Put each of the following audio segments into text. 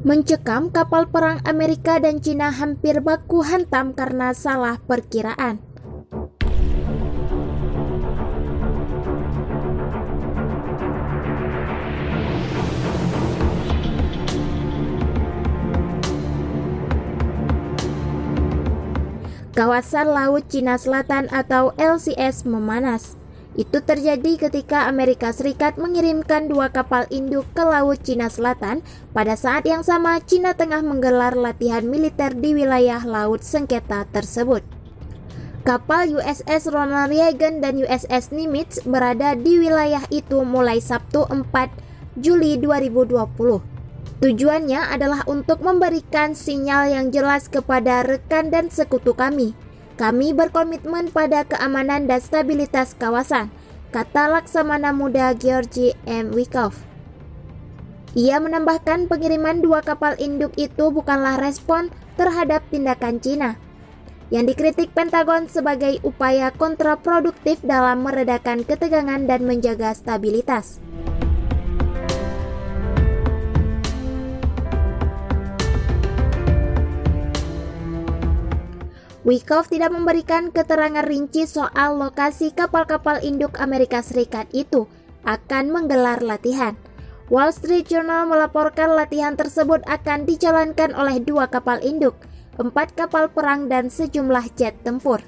Mencekam kapal perang Amerika dan Cina hampir baku hantam karena salah perkiraan. Kawasan Laut Cina Selatan atau LCS memanas. Itu terjadi ketika Amerika Serikat mengirimkan 2 kapal induk ke Laut Cina Selatan. Pada saat yang sama, Cina tengah menggelar latihan militer di wilayah laut sengketa tersebut. Kapal USS Ronald Reagan dan USS Nimitz berada di wilayah itu mulai Sabtu 4 Juli 2020. Tujuannya adalah untuk memberikan sinyal yang jelas kepada rekan dan sekutu kami. Kami berkomitmen pada keamanan dan stabilitas kawasan, kata Laksamana Muda Georgi M. Wikoff. Ia menambahkan pengiriman 2 kapal induk itu bukanlah respon terhadap tindakan Cina, yang dikritik Pentagon sebagai upaya kontraproduktif dalam meredakan ketegangan dan menjaga stabilitas. Wikoff tidak memberikan keterangan rinci soal lokasi kapal-kapal induk Amerika Serikat itu akan menggelar latihan. Wall Street Journal melaporkan latihan tersebut akan dijalankan oleh 2 kapal induk, 4 kapal perang dan sejumlah jet tempur.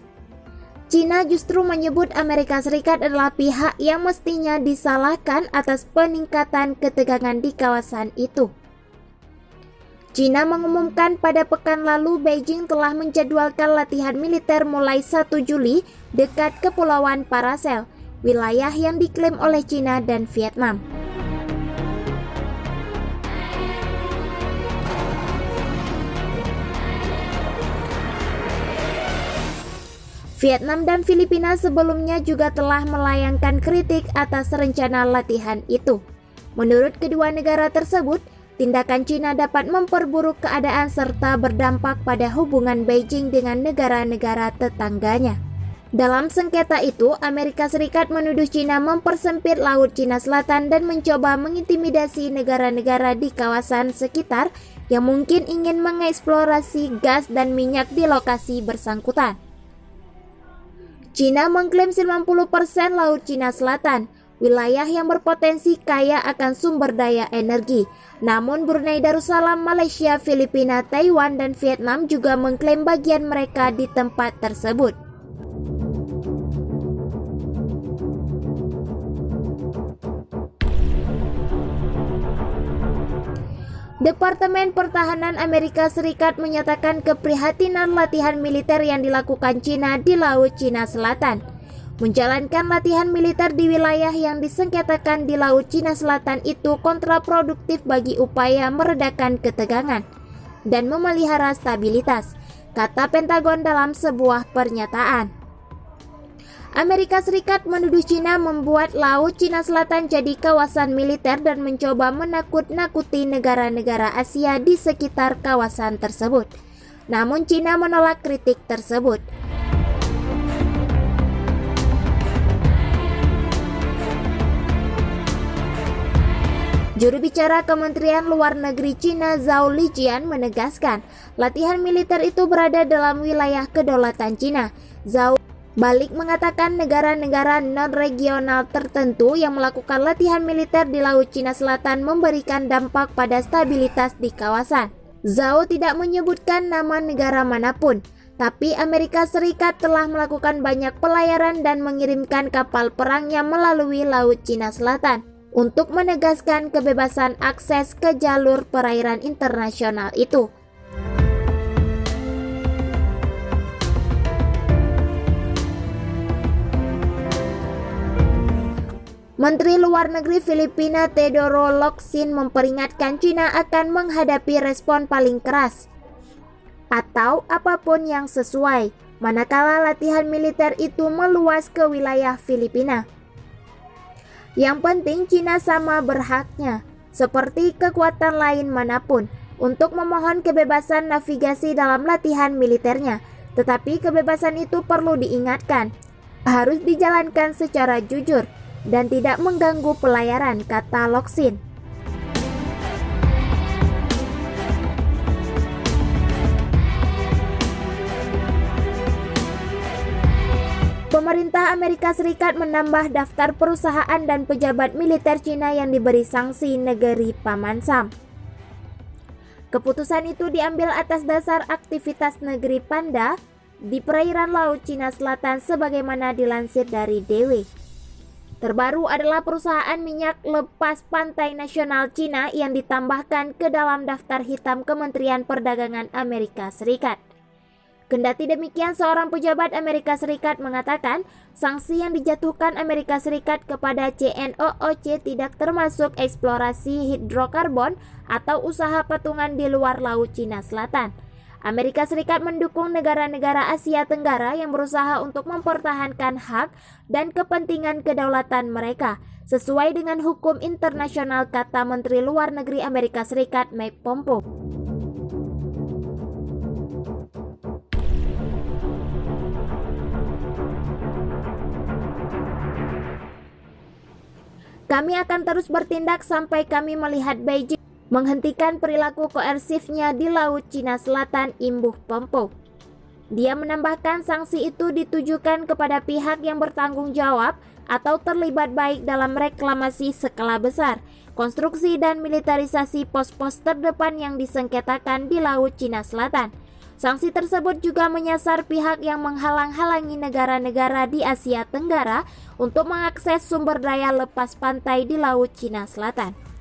Cina justru menyebut Amerika Serikat adalah pihak yang mestinya disalahkan atas peningkatan ketegangan di kawasan itu. Cina mengumumkan pada pekan lalu Beijing telah menjadwalkan latihan militer mulai 1 Juli dekat Kepulauan Paracel, wilayah yang diklaim oleh Cina dan Vietnam. Vietnam dan Filipina sebelumnya juga telah melayangkan kritik atas rencana latihan itu. Menurut kedua negara tersebut, tindakan Cina dapat memperburuk keadaan serta berdampak pada hubungan Beijing dengan negara-negara tetangganya. Dalam sengketa itu, Amerika Serikat menuduh Cina mempersempit Laut Cina Selatan dan mencoba mengintimidasi negara-negara di kawasan sekitar yang mungkin ingin mengeksplorasi gas dan minyak di lokasi bersangkutan. Cina mengklaim 90% Laut Cina Selatan, wilayah yang berpotensi kaya akan sumber daya energi. Namun Brunei Darussalam, Malaysia, Filipina, Taiwan, dan Vietnam juga mengklaim bagian mereka di tempat tersebut. Departemen Pertahanan Amerika Serikat menyatakan keprihatinan latihan militer yang dilakukan Cina di Laut Cina Selatan. Menjalankan latihan militer di wilayah yang disengketakan di Laut Cina Selatan itu kontraproduktif bagi upaya meredakan ketegangan dan memelihara stabilitas, kata Pentagon dalam sebuah pernyataan. Amerika Serikat menuduh Cina membuat Laut Cina Selatan jadi kawasan militer dan mencoba menakut-nakuti negara-negara Asia di sekitar kawasan tersebut. Namun Cina menolak kritik tersebut. Juru bicara Kementerian Luar Negeri Cina Zhao Lijian menegaskan, latihan militer itu berada dalam wilayah kedaulatan Cina. Zhao balik mengatakan negara-negara non-regional tertentu yang melakukan latihan militer di Laut Cina Selatan memberikan dampak pada stabilitas di kawasan. Zhao tidak menyebutkan nama negara manapun, tapi Amerika Serikat telah melakukan banyak pelayaran dan mengirimkan kapal perangnya melalui Laut Cina Selatan untuk menegaskan kebebasan akses ke jalur perairan internasional itu. Menteri Luar Negeri Filipina Teodoro Locsin memperingatkan Cina akan menghadapi respon paling keras atau apapun yang sesuai manakala latihan militer itu meluas ke wilayah Filipina. Yang penting Cina sama berhaknya, seperti kekuatan lain manapun, untuk memohon kebebasan navigasi dalam latihan militernya. Tetapi kebebasan itu perlu diingatkan, harus dijalankan secara jujur dan tidak mengganggu pelayaran, kata Locsin. Pemerintah Amerika Serikat menambah daftar perusahaan dan pejabat militer Cina yang diberi sanksi negeri Paman Sam. Keputusan itu diambil atas dasar aktivitas negeri Panda di perairan Laut Cina Selatan sebagaimana dilansir dari DW. Terbaru adalah perusahaan minyak lepas pantai nasional Cina yang ditambahkan ke dalam daftar hitam Kementerian Perdagangan Amerika Serikat. Kendati demikian, seorang pejabat Amerika Serikat mengatakan sanksi yang dijatuhkan Amerika Serikat kepada CNOOC tidak termasuk eksplorasi hidrokarbon atau usaha patungan di luar Laut Cina Selatan. Amerika Serikat mendukung negara-negara Asia Tenggara yang berusaha untuk mempertahankan hak dan kepentingan kedaulatan mereka sesuai dengan hukum internasional, kata Menteri Luar Negeri Amerika Serikat Mike Pompeo. Kami akan terus bertindak sampai kami melihat Beijing menghentikan perilaku koersifnya di Laut Cina Selatan, imbuh Pompeo. Dia menambahkan sanksi itu ditujukan kepada pihak yang bertanggung jawab atau terlibat baik dalam reklamasi skala besar, konstruksi dan militerisasi pos-pos terdepan yang disengketakan di Laut Cina Selatan. Sanksi tersebut juga menyasar pihak yang menghalang-halangi negara-negara di Asia Tenggara untuk mengakses sumber daya lepas pantai di Laut Cina Selatan.